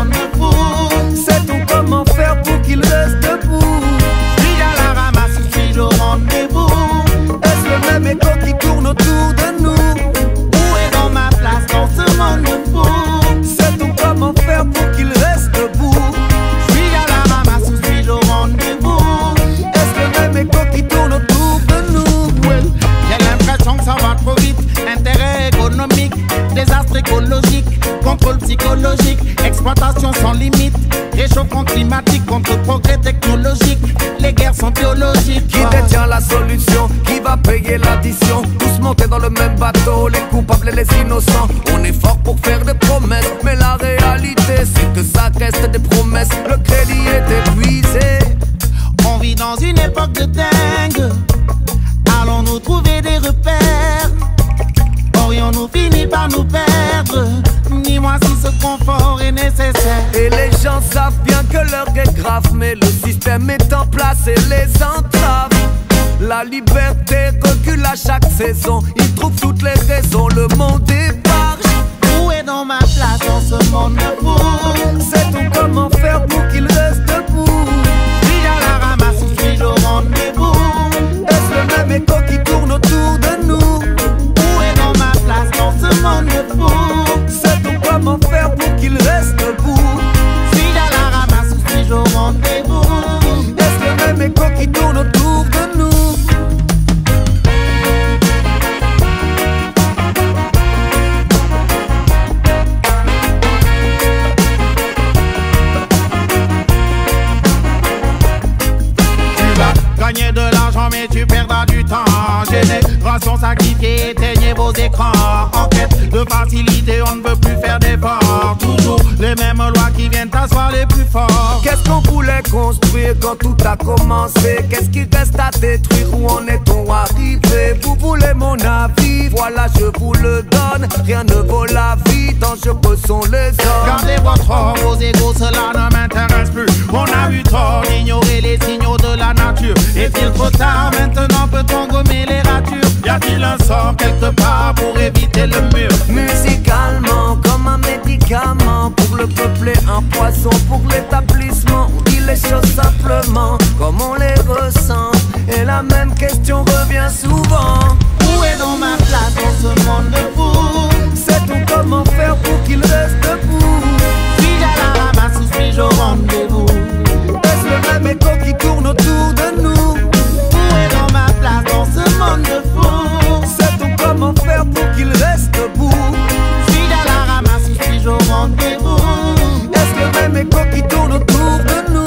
monde fou. Sait-on comment faire pour qu'il reste debout? Suis à la ramasse, suis au rendez-vous. Est-ce le même écho qui tourne autour de nous? Où est dans ma place dans ce monde fou? Sait-on comment faire pour qu'il reste debout? Suis à la ramasse, suis au rendez-vous. Est-ce le même écho qui tourne autour de nous? Well, j'ai l'impression que ça va trop vite. Intérêt économique, désastre écologique, contrôle psychologique, exploitation sans limite, réchauffement climatique contre progrès technologique. Les guerres sont biologiques. Qui détient la solution? Qui va payer l'addition? Tous monter dans le même bateau, les coupables et les innocents. On est fort pour faire des promesses, mais la réalité c'est que ça reste des promesses. Le crédit est épuisé. On vit dans une époque de dingue. Allons-nous trouver des repères? Aurions-nous fini par nous perdre? Dis-moi si ce confort est nécessaire. Et les gens savent bien que l'heure est grave, mais le système est en place et les entrave. La liberté recule à chaque saison. Ils trouvent toutes les raisons, le monde épargne. Où est dans ma place dans ce monde fou? Sait-on comment faire pour qu'il reste debout? Suis à la ramasse, suis au rendez-vous. Est-ce le même écho qui tourne autour de nous? Où est dans ma place dans ce monde fou? Sait-on comment faire pour qu'il reste debout? Suis à la ramasse, suis au rendez-vous. Est-ce le même écho qui tourne autour de nous? Gagner de l'argent mais tu perdras du temps. Génération sacrifiée, éteignez vos écrans. En quête de facilité, on ne veut plus faire d'efforts. Toujours les mêmes lois qui viennent t'asseoir les plus forts. Qu'est-ce qu'on voulait construire quand tout a commencé? Qu'est-ce qui reste à détruire? Où en est-on arrivé? Vous voulez mon avis? Voilà, je vous le donne. Rien ne vaut la vie, dangereux sont les hommes. Gardez votre or, vos égos, cela ne m'intéresse plus. On a eu tort d'ignorer les signaux de la nature. Est-il trop tard maintenant? Peut-on gommer les ratures? Y a-t-il un sort quelque part pour éviter le mur? Musicalement, comme un médicament, pour le peuple et un poison pour l'établissement. On dit les choses simplement, comme on les ressent. Et la même question revient souvent. Où est dans ma place dans ce monde fou? Sait-on comment faire pour qu'il reste debout? Suis-je à la ramasse ou suis-je au rendez-vous? Est-ce le même écho qui tourne autour de nous? Où est dans ma place dans ce monde fou? Sait-on comment faire pour qu'il reste debout? Suis-je à la ramasse ou suis-je au rendez-vous? Est-ce le même écho qui tourne autour de nous?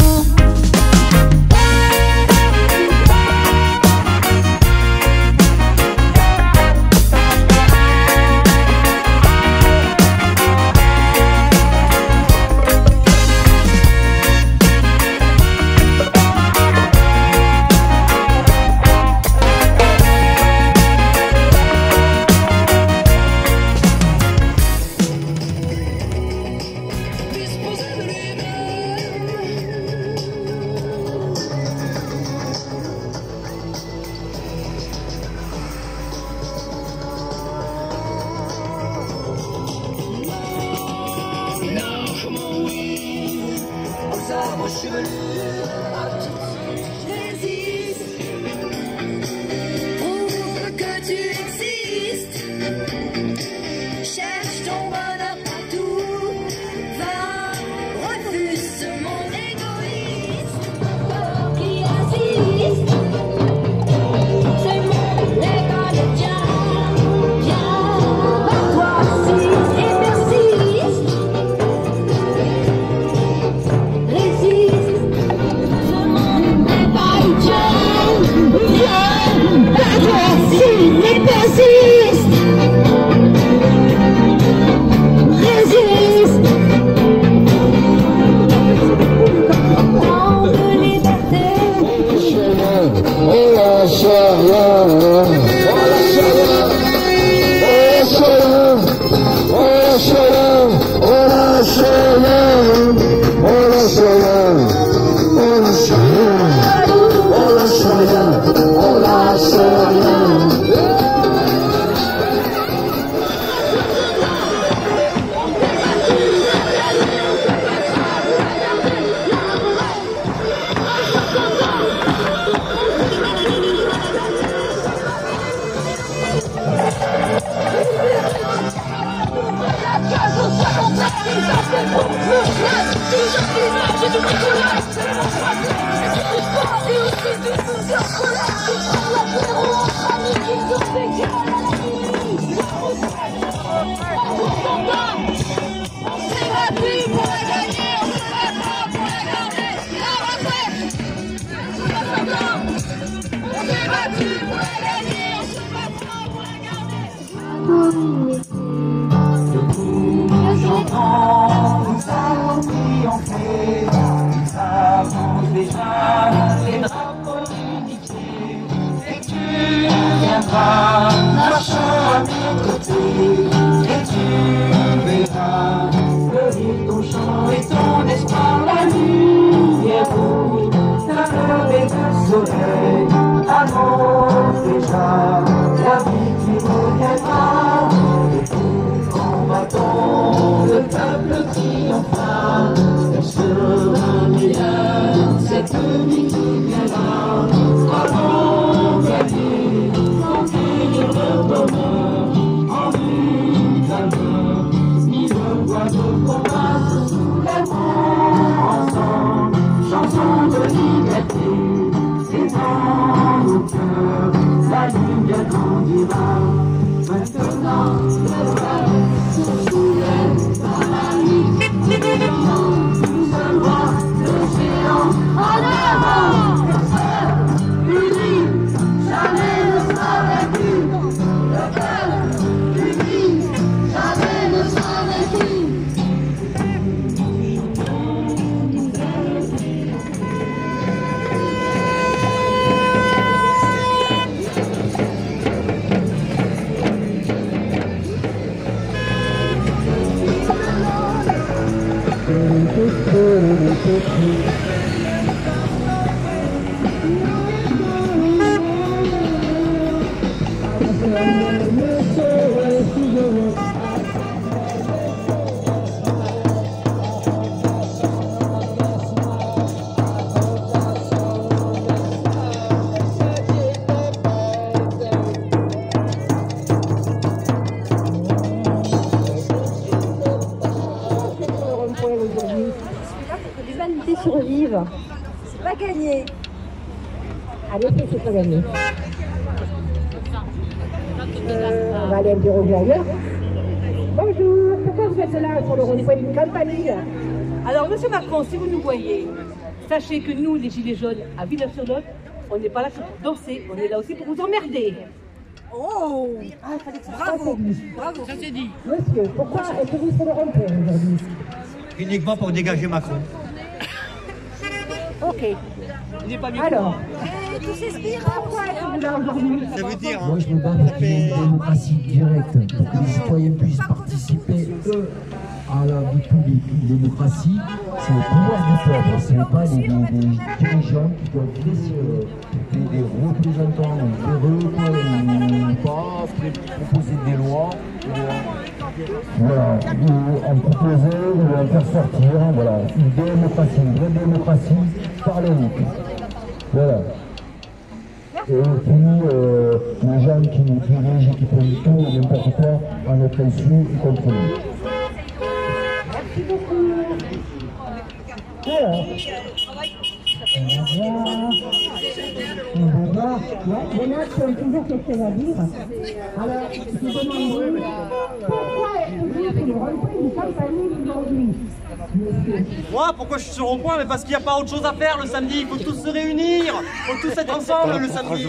Résiste. Marchons à mes côtés, et tu verras que ton chant et ton espoir, la lumière rouge, la levée du soleil annonce déjà la vie qui reviendra. Et tout en battant, le peuple triomphera, elle sera meilleure, cette nuit qui viendra. Allons gagner. Le bonheur en vue d'un heure, ni le oiseau qu'on passe sous les vents ensemble, chanson de liberté, c'est dans nos cœurs, la lumière grandira. Maintenant, le peuple se soulève dans la nuit, nous allons voir le géant en avant, unis, jamais ne sera vaincu. Survivre, c'est pas gagné. Allez, c'est pas gagné. On va aller interroger ailleurs. Bonjour, pourquoi vous êtes là sur le rond-point d'une campagne? Alors, monsieur Macron, si vous nous voyez, sachez que nous, les Gilets jaunes, à Villeneuve-sur-Lot, on n'est pas là pour danser, on est là aussi pour vous emmerder. Oh, bravo, bravo, ça c'est dit. Monsieur, pourquoi êtes-vous sur le rond-point aujourd'hui? Uniquement pour dégager Macron. Ok. Il n'est pas mieux. Alors, pourquoi êtes-vous là aujourd'hui? Ça veut dire. Moi, je me bats pour qu'il y ait une démocratie directe, pour que les citoyens puissent participer, eux, à la vie publique. Une démocratie, c'est le pouvoir du peuple, ce n'est pas des dirigeants qui doivent laisser des représentants véreux, pas proposer des lois. Voilà, en proposer, en faire sortir, voilà, une démocratie, une vraie démocratie parlementaire. Voilà. Et puis les gens qui nous dirigent et qui font tout et n'importe quoi en notre insu et contre nous. Merci beaucoup. Alors, les notes ont toujours quelque chose à dire. Alors, je demande pourquoi êtes-vous sur le rond-point du campagne aujourd'hui? Moi, pourquoi je suis sur le rond-point? Mais parce qu'il n'y a pas autre chose à faire le samedi. Il faut tous se réunir. Il faut tous être ensemble le samedi.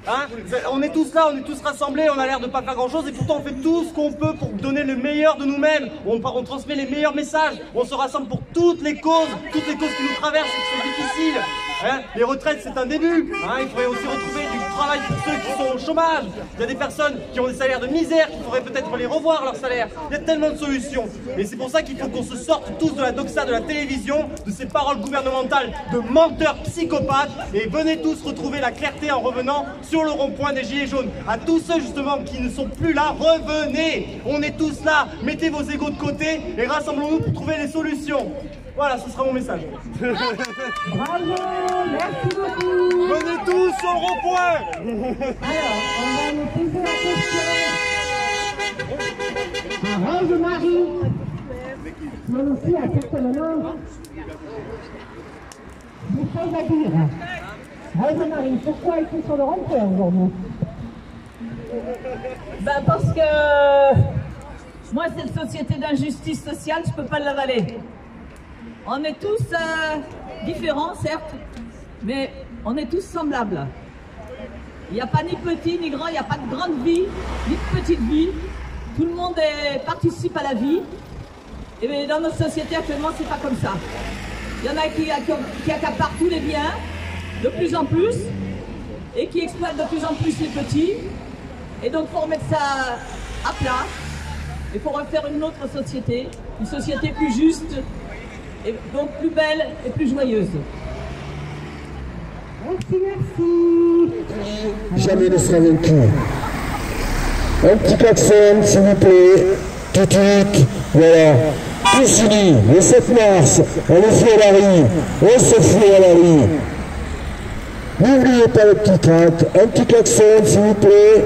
Hein? On est tous là, on est tous rassemblés. On a l'air de ne pas faire grand-chose et pourtant on fait tout ce qu'on peut pour donner le meilleur de nous-mêmes. On transmet les meilleurs messages. On se rassemble pour toutes les causes qui nous traversent et qui sont difficiles. Hein? Les retraites, c'est un début. Hein? Il faudrait aussi retrouver du travail pour ceux qui sont au chômage. Il y a des personnes qui ont des salaires de misère, qu'il faudrait peut-être les revoir leur salaire. Il y a tellement de solutions. Et c'est pour ça qu'il faut qu'on se sorte tous de la doxa de la télévision, de ces paroles gouvernementales de menteurs psychopathes. Et venez tous retrouver la clarté en revenant sur le rond-point des Gilets jaunes. À tous ceux justement qui ne sont plus là, revenez. On est tous là. Mettez vos égos de côté et rassemblons-nous pour trouver les solutions. Voilà, ce sera mon message. Bravo, merci beaucoup. Venez tous sur le rond-point. Alors, on va nous poser la question à Rose-Marie. mais aussi à certainement des choses à dire. Rose-Marie, pourquoi es-tu sur le rond-point aujourd'hui? Ben parce que moi, cette société d'injustice sociale, je ne peux pas l'avaler. On est tous différents, certes, mais on est tous semblables. Il n'y a pas ni petit ni grand, il n'y a pas de grande vie, ni de petite vie. Tout le monde participe à la vie. Et dans notre société actuellement, c'est pas comme ça. Il y en a qui accaparent tous les biens, de plus en plus, et qui exploitent de plus en plus les petits. Et donc, il faut remettre ça à plat. Il faut refaire une autre société, une société plus juste, et donc plus belle et plus joyeuse. Merci, merci. Jamais ne sera vaincu. Un petit klaxon, s'il vous plaît. Tout de suite. Voilà. Tous unis. Le 7 mars, on le fait à la rue. On se fout à la rue. N'oubliez pas le petit tract. Un petit klaxon, s'il vous plaît.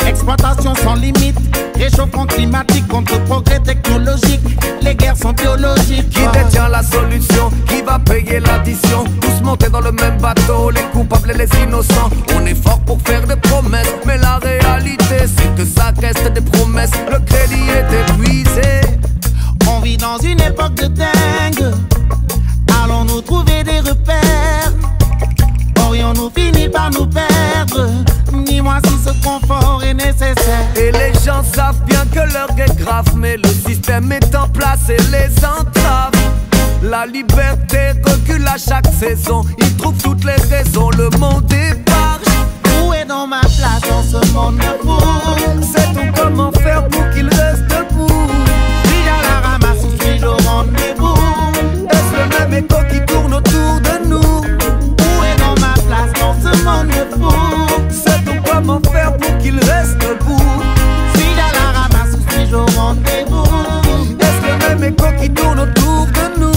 Exploitation sans limite, réchauffement climatique contre progrès technologique. Les guerres sont biologiques. Qui détient la solution? Qui va payer l'addition? Tous monter dans le même bateau, les coupables et les innocents. On est fort pour faire des promesses, mais la réalité c'est que ça reste des promesses. Le crédit est épuisé. On vit dans une époque de dingue. Allons-nous trouver des repères? Aurions-nous fini par nous perdre? Dis-moi si ce confort est nécessaire. Et les gens savent bien que l'heure est grave, mais le système est en place et les entrave. La liberté recule à chaque saison. Ils trouvent toutes les raisons, le monde épargne. Où est dans ma place dans ce monde fou? Sait-on comment faire pour qu'il reste debout? Suis-je à la ramasse ou suis-je au rendez-vous? Est-ce le même écho qui tourne autour de nous? Où est dans ma place dans ce monde fou? Sait-on comment faire pour qu'il reste debout? Suis-je à la ramasse ou suis-je au rendez-vous? Est-ce le même écho qui tourne autour de nous?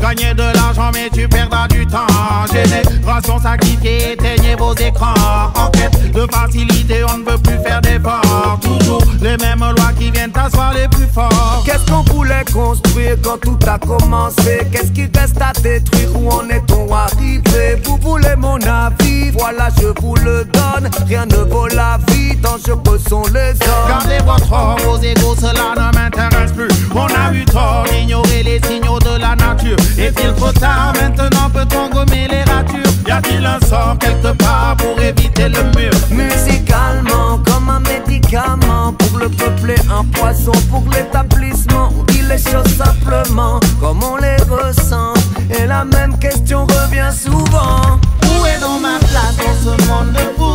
Gagner de l'argent mais tu perdras du temps. Génération sacrifiée, éteignez vos écrans. En quête de facilité, on ne veut plus faire d'efforts. Toujours les mêmes lois qui viennent t'asseoir les plus forts. Qu'est-ce qu'on voulait construire quand tout a commencé? Qu'est-ce qui reste à détruire? Où en est-on arrivé? Vous voulez mon avis? Voilà, je vous le donne. Rien ne vaut la vie, dangereux sont les hommes. Gardez votre or, vos égos, cela ne m'intéresse plus. On a eu tort d'ignorer les signaux de la nature. Est-il trop tard? Maintenant peut-on gommer les ratures? Y a-t-il un sort quelque part pour éviter le mur? Musicalement, comme un médicament, pour le peuple et un poison pour l'établissement. On dit les choses simplement, comme on les ressent. Et la même question revient souvent. Où est dans ma place dans ce monde fou?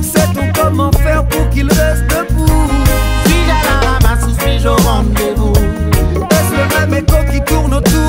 Sait-on comment faire pour qu'il reste debout? Suis-je à la ramasse ou suis-je au rendez-vous? Est-ce le même écho qui tourne autour